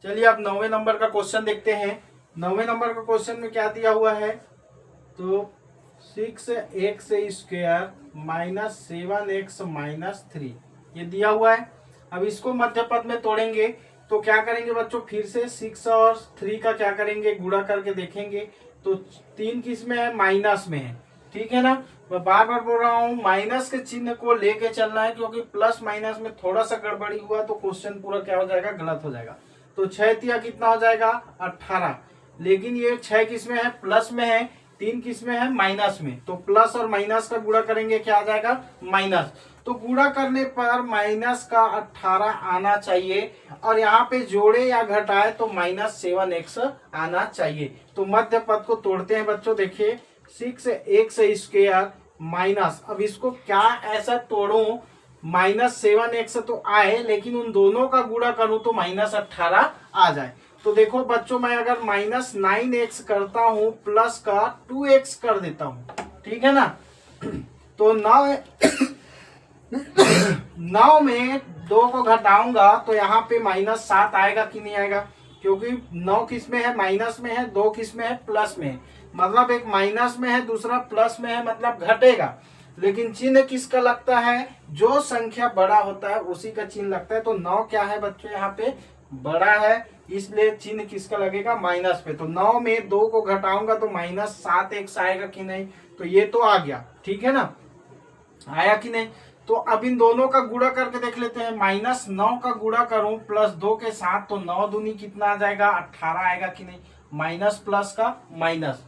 चलिए अब 9वें नंबर का क्वेश्चन देखते हैं। 9वें नंबर का क्वेश्चन में क्या दिया हुआ है, तो 6x² माइनस 7x माइनस 3 ये दिया हुआ है। अब इसको मध्य पद में तोड़ेंगे तो क्या करेंगे बच्चों, फिर से 6 और 3 का क्या करेंगे, गुणा करके देखेंगे। तो 3 किस में है, माइनस में है, ठीक है ना। मैं बार बार बोल रहा हूँ माइनस के चिन्ह को लेके चलना है, क्योंकि प्लस माइनस में थोड़ा सा गड़बड़ी हुआ तो क्वेश्चन पूरा क्या हो जाएगा, गलत हो जाएगा। तो 6 तिया कितना हो जाएगा, 18। लेकिन ये 6 किस में है, प्लस में है, 3 किस में है, माइनस में। तो प्लस और माइनस का गुणा करेंगे, क्या आ जाएगा, माइनस। तो गुणा करने पर माइनस का 18 आना चाहिए, और यहाँ पे जोड़े या घटाए तो -7x आना चाहिए। तो मध्य पद को तोड़ते हैं बच्चों। देखिए 6x² माइनस, अब इसको क्या ऐसा तोड़ूं -7x तो आए, लेकिन उन दोनों का गुणा करूं तो -18 आ जाए। तो देखो बच्चों, मैं अगर -9x करता हूं प्लस का 2x कर देता हूं, ठीक है ना। तो 9 में 2 को घटाऊंगा तो यहाँ पे -7 आएगा कि नहीं आएगा, क्योंकि 9 किस में है, माइनस में है, 2 किस में है, प्लस में है। मतलब एक माइनस में है, दूसरा प्लस में है, मतलब घटेगा। लेकिन चिन्ह किसका लगता है, जो संख्या बड़ा होता है उसी का चिन्ह लगता है। तो 9 क्या है बच्चों, यहाँ पे बड़ा है, इसलिए चिन्ह किसका लगेगा, माइनस पे। तो 9 में 2 को घटाऊंगा तो -7x आएगा कि नहीं, तो ये तो आ गया, ठीक है ना, आया कि नहीं। तो अब इन दोनों का गुणा करके देख लेते हैं। -9 का गुणा करूं +2 के साथ तो 9 दूनी कितना आ जाएगा, 18 आएगा कि नहीं, माइनस प्लस का माइनस।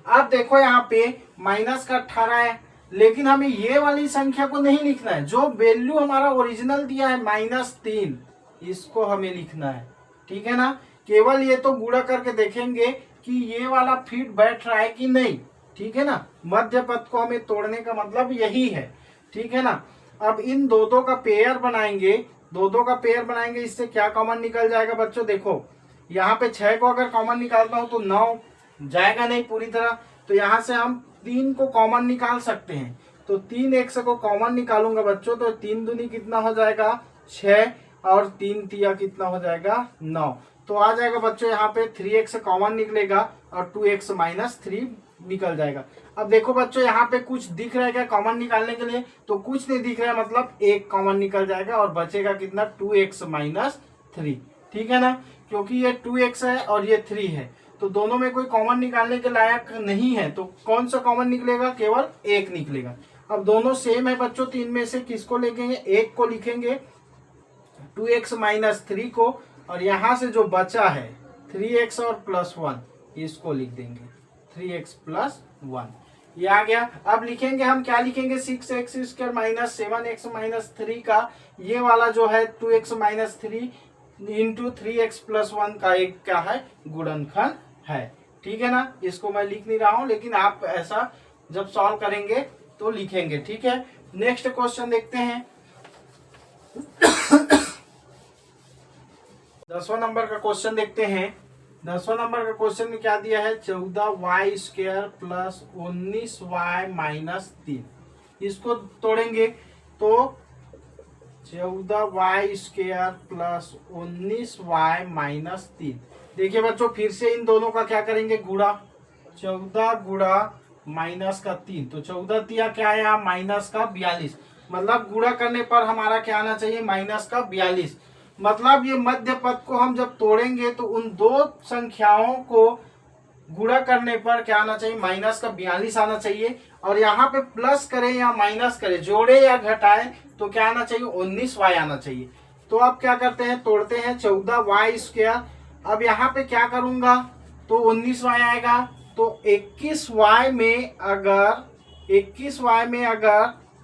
अब देखो यहाँ पे माइनस का 18 है, लेकिन हमें ये वाली संख्या को नहीं लिखना है। जो वैल्यू हमारा ओरिजिनल दिया है -3, इसको हमें लिखना है, ठीक है ना। केवल ये तो गुणा करके देखेंगे कि ये वाला फिट बैठ रहा है कि नहीं, ठीक है ना। मध्य पद को हमें तोड़ने का मतलब यही है, ठीक है ना। अब इन दो का पेयर बनाएंगे, दो का पेयर बनाएंगे, इससे क्या कॉमन निकल जाएगा बच्चों। देखो यहाँ पे 6 को अगर कॉमन निकालता हूं तो 9 जाएगा नहीं पूरी तरह, तो यहाँ से हम 3 को कॉमन निकाल सकते हैं। तो 3x को कॉमन निकालूंगा बच्चों, तो 3 दूनी कितना हो जाएगा, 6, और 3 तिया कितना हो जाएगा, 9। तो आ जाएगा बच्चों यहाँ पे 3x कॉमन निकलेगा और 2x माइनस 3 निकल जाएगा। अब देखो बच्चों यहाँ पे कुछ दिख रहा है क्या कॉमन निकालने के लिए, तो कुछ नहीं दिख रहा है, मतलब 1 कॉमन निकल जाएगा और बचेगा कितना, 2x माइनस 3, ठीक है ना। क्योंकि ये 2x है और ये 3 है, तो दोनों में कोई कॉमन निकालने के लायक नहीं है, तो कौन सा कॉमन निकलेगा, केवल 1 निकलेगा। अब दोनों सेम है बच्चों, तो इनमें से किसको लिखेंगे, 1 को लिखेंगे, 2x माइनस 3 को, और यहाँ से जो बचा है 3x और +1 इसको लिख देंगे, 3x + 1 ये आ गया। अब लिखेंगे हम, क्या लिखेंगे, 6x² माइनस 7x माइनस 3 का ये वाला जो है 2x माइनस 3 इंटू 3x + 1 का एक क्या है, गुणनखंड है, ठीक है ना। इसको मैं लिख नहीं रहा हूं, लेकिन आप ऐसा जब सॉल्व करेंगे तो लिखेंगे, ठीक है। नेक्स्ट क्वेश्चन देखते हैं। 10वां नंबर का क्वेश्चन देखते हैं। 10वां नंबर का क्वेश्चन में क्या दिया है, 14y² + 19y माइनस 3। इसको तोड़ेंगे तो 14y² + 19y माइनस 3। देखिए बच्चों, फिर से इन दोनों का क्या करेंगे, गुणा। 14 गुणा माइनस का 3, तो 14 तिया क्या आया, माइनस का 42। मतलब गुणा करने पर हमारा क्या आना चाहिए, माइनस का 42। मतलब ये मध्य पद को हम जब तोड़ेंगे तो उन दो संख्याओं को गुणा करने पर क्या आना चाहिए, माइनस का 42 आना चाहिए। और यहाँ पे प्लस करें या माइनस करें, जोड़े या घटाए, तो क्या आना चाहिए, 19y आना चाहिए। तो अब क्या करते हैं, तोड़ते हैं। 14y², अब यहाँ पे क्या करूंगा, तो 19y आएगा। तो 21y में अगर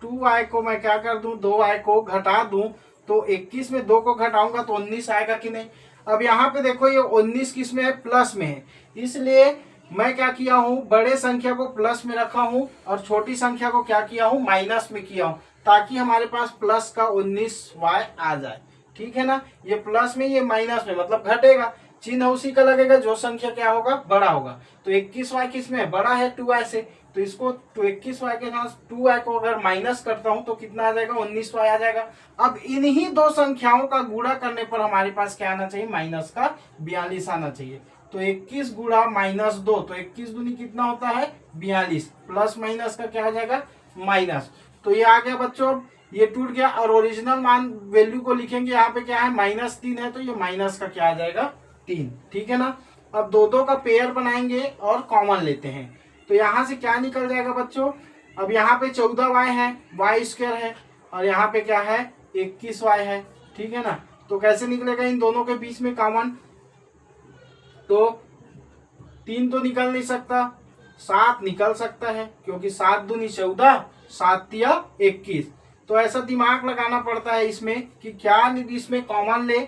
2y को मैं क्या कर दूं, 2y को घटा दूं, तो 21 में 2 को घटाऊंगा तो 19 आएगा कि नहीं। अब यहाँ पे देखो ये 19 किस में है, प्लस में है, इसलिए मैं क्या किया हूं, बड़े संख्या को प्लस में रखा हूं और छोटी संख्या को क्या किया हूं, माइनस में किया हूं, ताकि हमारे पास प्लस का 19y आ जाए, ठीक है ना। ये प्लस में, ये माइनस में, मतलब घटेगा। चिन्ह उसी का लगेगा, जो संख्या क्या होगा, बड़ा होगा। तो 21y किस में बड़ा है, 2y से, तो इसको तो 21y के साथ 2y को अगर माइनस करता हूं तो कितना आ जाएगा, 19y आ जाएगा। अब इन्हीं दो संख्याओं का गुणा करने पर हमारे पास क्या आना चाहिए, माइनस का 42 आना चाहिए। तो 21 गुणा माइनस 2, तो 21 दूनी कितना होता है, 42, प्लस माइनस का क्या हो जाएगा, माइनस। तो ये आ गया बच्चों, ये टूट गया, और ओरिजिनल मान वैल्यू को लिखेंगे, यहाँ पे क्या है, -3 है, तो ये माइनस का क्या आ जाएगा, 3। ठीक है ना। अब दो दो का पेयर बनाएंगे और कॉमन लेते हैं, तो यहाँ से क्या निकल जाएगा बच्चों, अब यहाँ पे 14y है, y² है, और यहाँ पे क्या है, 21y है। ठीक है ना। तो कैसे निकलेगा इन दोनों के बीच में कॉमन, तो 3 तो निकल नहीं सकता, 7 निकल सकता है, क्योंकि 7 दूनी 14, 7 तिया 21। तो ऐसा दिमाग लगाना पड़ता है इसमें कि क्या इसमें कॉमन ले,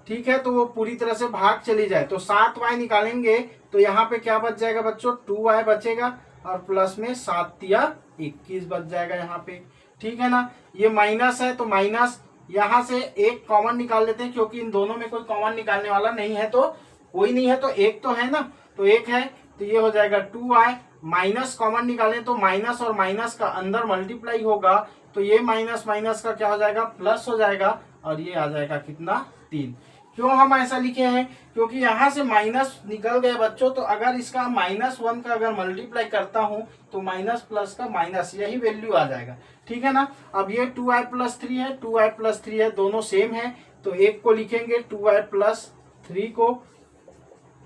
ठीक है, तो वो पूरी तरह से भाग चली जाए। तो 7y निकालेंगे तो यहाँ पे क्या बच जाएगा बच्चों, 2y बचेगा, और प्लस में 7 तिया 21 बच जाएगा यहाँ पे। ठीक है ना। ये माइनस है, तो माइनस यहाँ से एक कॉमन निकाल लेते हैं, क्योंकि इन दोनों में कोई कॉमन निकालने वाला नहीं है, तो कोई नहीं है, तो एक तो है ना, तो एक है, तो ये हो जाएगा 2y। माइनस कॉमन निकालें तो माइनस और माइनस का अंदर मल्टीप्लाई होगा, तो ये माइनस माइनस का क्या हो जाएगा, प्लस हो जाएगा, और ये आ जाएगा कितना, 3। क्यों हम ऐसा लिखे हैं, क्योंकि यहाँ से माइनस निकल गए बच्चों, तो अगर इसका -1 का अगर मल्टीप्लाई करता हूँ तो माइनस प्लस का माइनस, यही वैल्यू आ जाएगा। ठीक है ना। अब ये 2y + 3 है, 2y + 3 है, दोनों सेम है, तो एक को लिखेंगे 2y + 3 को,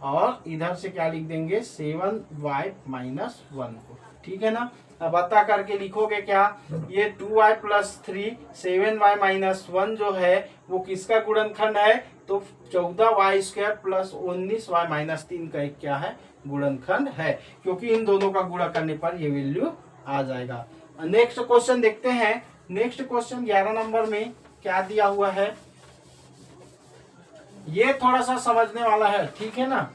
और इधर से क्या लिख देंगे, 7y - 1 को। ठीक है ना। अब अतः करके लिखोगे क्या, ये 2y + 3 7y - 1 जो है वो किसका गुणनखंड है, तो 14y² + 19y - 3 का एक क्या है, गुणनखंड है, क्योंकि इन दोनों का गुणा करने पर ये वैल्यू आ जाएगा। नेक्स्ट क्वेश्चन देखते हैं। नेक्स्ट क्वेश्चन 11 नंबर में क्या दिया हुआ है, ये थोड़ा सा समझने वाला है। ठीक है ना।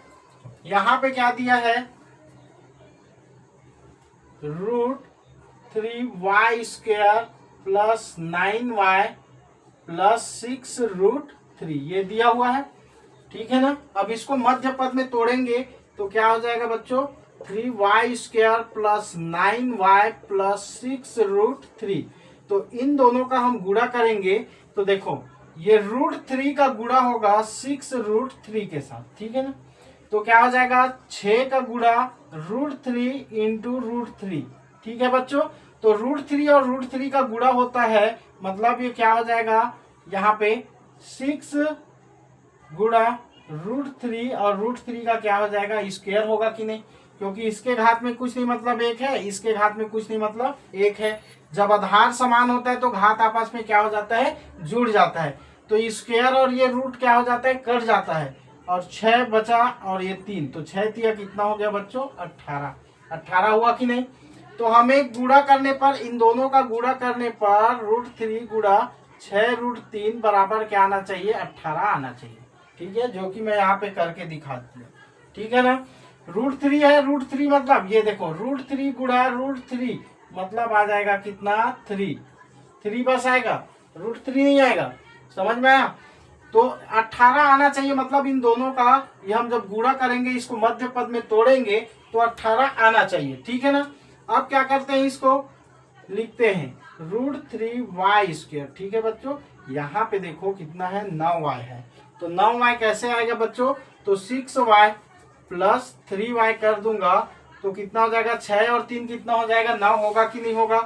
यहाँ पे क्या दिया है, √3y² + 9y + 6√3 ये दिया हुआ है। ठीक है ना। अब इसको मध्य पद में तोड़ेंगे तो क्या हो जाएगा बच्चों, 3y² + 9y + 6√3। तो इन दोनों का हम गुणा करेंगे, तो देखो ये √3 का गुणा होगा 6√3 के साथ। ठीक है ना। तो क्या हो जाएगा, 6 का गुणा √3 × √3। ठीक है बच्चों। तो √3 और √3 का गुणा होता है, मतलब ये क्या हो जाएगा, यहाँ पे 6 गुणा √3, और √3 का क्या हो जाएगा, स्क्वायर होगा कि नहीं, क्योंकि इसके घात में कुछ नहीं मतलब 1 है, इसके घात में कुछ नहीं मतलब 1 है। जब आधार समान होता है तो घात आपस में क्या हो जाता है, जुड़ जाता है, तो स्क्वायर और ये रूट क्या हो जाता है, कट जाता है, और 6 बचा और ये 3, तो 6 तिया कितना हो गया बच्चों, 18 हुआ कि नहीं। तो हमें गुणा करने पर, इन दोनों का गुणा करने पर √3 गुणा 6√3 बराबर क्या आना चाहिए, 18 आना चाहिए। ठीक है, जो कि मैं यहाँ पे करके दिखा दिया। ठीक है ना। √3 है, √3 मतलब ये देखो, √3 गुणा √3 मतलब आ जाएगा कितना, 3 बस आएगा, √3 नहीं आएगा। समझ में आया। तो 18 आना चाहिए, मतलब इन दोनों का ये हम जब गुणा करेंगे, इसको मध्य पद में तोड़ेंगे तो 18 आना चाहिए। ठीक है ना। अब क्या करते हैं, इसको लिखते हैं √3y²। ठीक है बच्चों। यहाँ पे देखो कितना है, 9y है, तो 9y कैसे आएगा बच्चों, तो 6y + 3y कर दूंगा तो कितना हो जाएगा, 6 और 3 कितना हो जाएगा, 9 होगा कि नहीं होगा,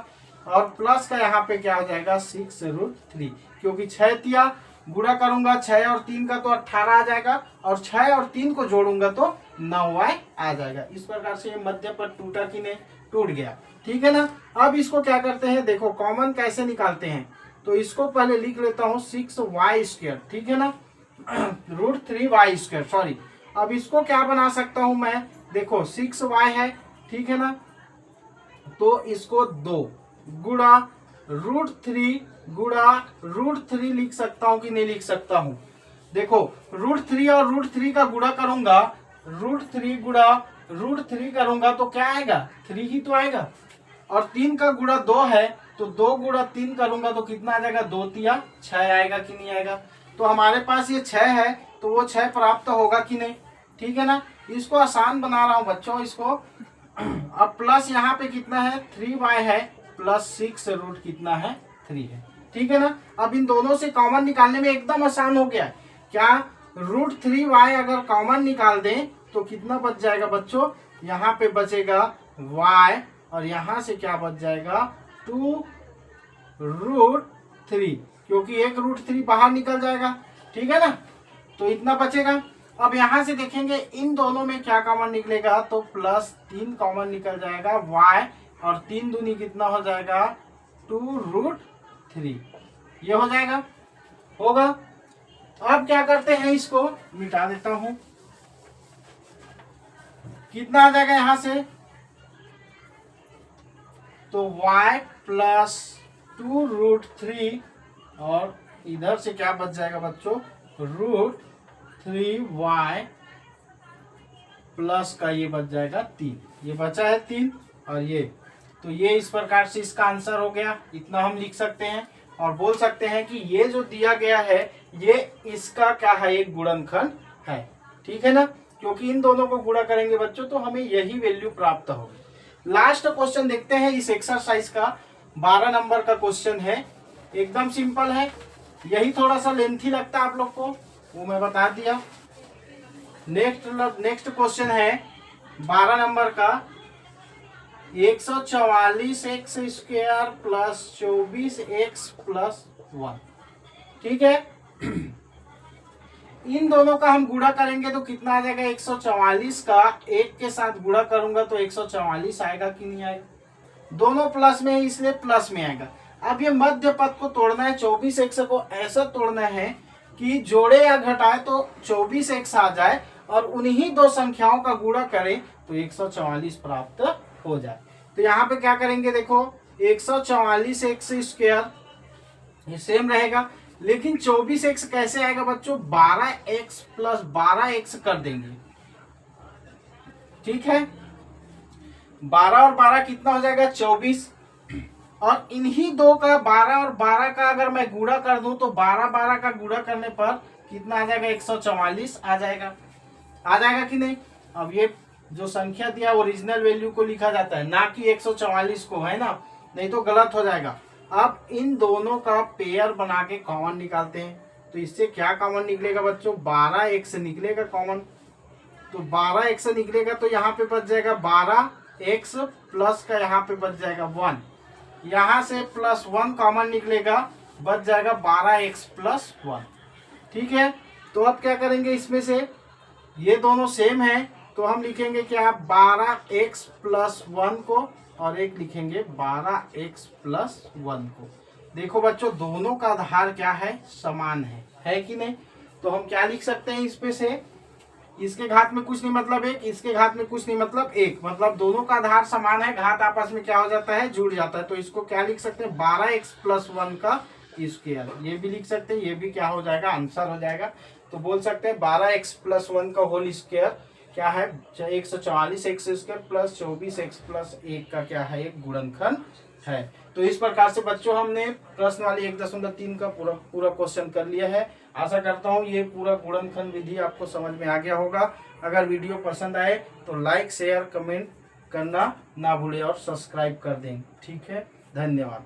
और प्लस का यहाँ पे क्या हो जाएगा, 6√3, क्योंकि 6 तिया गुणा करूंगा 6 और 3 का तो 18 आ जाएगा, और 6 और 3 को जोड़ूंगा तो 9y आ जाएगा। इस प्रकार से ये मध्य पद टूटा कि नहीं, टूट गया। ठीक है ना। अब इसको क्या करते हैं, देखो कॉमन कैसे निकालते हैं, तो इसको पहले लिख लेता हूँ 6y²। ठीक है ना। √3y², sorry. अब इसको क्या बना सकता हूं मैं, देखो 6y है, ठीक है ना, तो इसको 2 गुणा √3 गुणा √3 लिख सकता हूं कि नहीं लिख सकता हूं। देखो √3 और √3 का गुणा करूंगा, √3 गुणा √3 करूंगा तो क्या आएगा, 3 ही तो आएगा, और 3 का गुणा 2 है, तो 2 गुणा 3 करूंगा तो कितना आ जाएगा, 2 तिया 6 आएगा कि नहीं आएगा। तो हमारे पास ये 6 है, तो वो 6 प्राप्त होगा कि नहीं, ठीक है ना। इसको आसान बना रहा हूँ बच्चों इसको। अब प्लस यहाँ पे कितना है 3y है, प्लस 6 रूट कितना है 3 है, ठीक है ना। अब इन दोनों से कॉमन निकालने में एकदम आसान हो गया है। क्या रूट 3y अगर कॉमन निकाल दें तो कितना बच जाएगा बच्चों, यहाँ पे बचेगा y और यहाँ से क्या बच जाएगा 2 रूट 3, क्योंकि एक रूट 3 बाहर निकल जाएगा, ठीक है ना। तो इतना बचेगा। अब यहाँ से देखेंगे इन दोनों में क्या कॉमन निकलेगा, तो प्लस 3 कॉमन निकल जाएगा y और 3 दूनी कितना हो जाएगा 2 रूट 3, ये हो जाएगा, होगा। अब क्या करते हैं, इसको मिटा देता हूं। कितना आ जाएगा यहां से, तो y प्लस 2 रूट 3 और इधर से क्या बच जाएगा बच्चों रूट 3y प्लस का ये बच जाएगा 3, ये बचा है 3 और ये, तो ये इस प्रकार से इसका आंसर हो गया। इतना हम लिख सकते हैं और बोल सकते हैं कि ये जो दिया गया है ये इसका क्या है, एक गुणनखंड है, ठीक है ना। क्योंकि इन दोनों को गुणा करेंगे बच्चों तो हमें यही वैल्यू प्राप्त होगी। लास्ट क्वेश्चन देखते हैं इस एक्सरसाइज का, 12 नंबर का क्वेश्चन है, एकदम सिंपल है। यही थोड़ा सा लेंथी लगता है आप लोग को, वो मैं बता दिया। नेक्स्ट क्वेश्चन है 12 नंबर का, 144 x square plus 24 x plus 1, ठीक है। इन दोनों का हम गुणा करेंगे तो कितना आ जाएगा, 144 का 1 के साथ गुणा करूंगा तो 144 आएगा कि नहीं आएगा, दोनों प्लस में है इसलिए प्लस में आएगा। अब ये मध्य पद को तोड़ना है, 24 एक्स को ऐसा तोड़ना है कि जोड़े या घटाए तो 24 एक्स आ जाए और उन्हीं दो संख्याओं का गुणा करें तो 144 प्राप्त हो जाए। तो यहाँ पे क्या करेंगे, देखो 144 एक्स स्क्वायर ये सेम रहेगा, लेकिन 24 एक्स कैसे आएगा बच्चों, 12 एक्स प्लस 12 एक्स कर देंगे, ठीक है। 12 और 12 कितना हो जाएगा 24, और इन्हीं दो का 12 और 12 का अगर मैं गुणा कर दूं तो 12 का गुणा करने पर कितना आ जाएगा 144 आ जाएगा, कि नहीं। अब ये जो संख्या दिया ओरिजिनल वैल्यू को लिखा जाता है, ना कि 144 को, है ना, नहीं तो गलत हो जाएगा। अब इन दोनों का पेयर बना के कॉमन निकालते हैं, तो इससे क्या कॉमन निकलेगा बच्चों, 12 एक्स निकलेगा कॉमन, तो 12 एक्स निकलेगा तो यहाँ पे बच जाएगा 12 एक्स प्लस का यहाँ पे बच जाएगा 1, यहाँ से प्लस 1 कॉमन निकलेगा, बच जाएगा 12 एक्स प्लस 1, ठीक है। तो अब क्या करेंगे, इसमें से ये दोनों सेम है तो हम लिखेंगे क्या 12 एक्स प्लस 1 को और एक लिखेंगे 12 एक्स प्लस 1 को। देखो बच्चों दोनों का आधार क्या है, समान है कि नहीं। तो हम क्या लिख सकते हैं इसमें से, इसके घात में कुछ नहीं मतलब एक, इसके घात में कुछ नहीं मतलब एक, मतलब दोनों का आधार समान है, घात आपस में क्या हो जाता है, जुड़ जाता है। तो इसको क्या लिख सकते हैं 12 एक्स प्लस 1 का स्क्वायर, ये भी लिख सकते हैं, ये भी क्या हो जाएगा आंसर हो जाएगा। तो बोल सकते हैं 12 एक्स प्लस 1 का होल स्क्वायर क्या है 144 x square plus 24 x plus 1 का क्या है, एक गुणनखंड है। तो इस प्रकार से बच्चों हमने प्रश्न वाली 1.3 का पूरा क्वेश्चन कर लिया है। आशा करता हूँ ये पूरा गुणनखंड विधि आपको समझ में आ गया होगा। अगर वीडियो पसंद आए तो लाइक शेयर कमेंट करना ना भूले और सब्सक्राइब कर दें, ठीक है। धन्यवाद।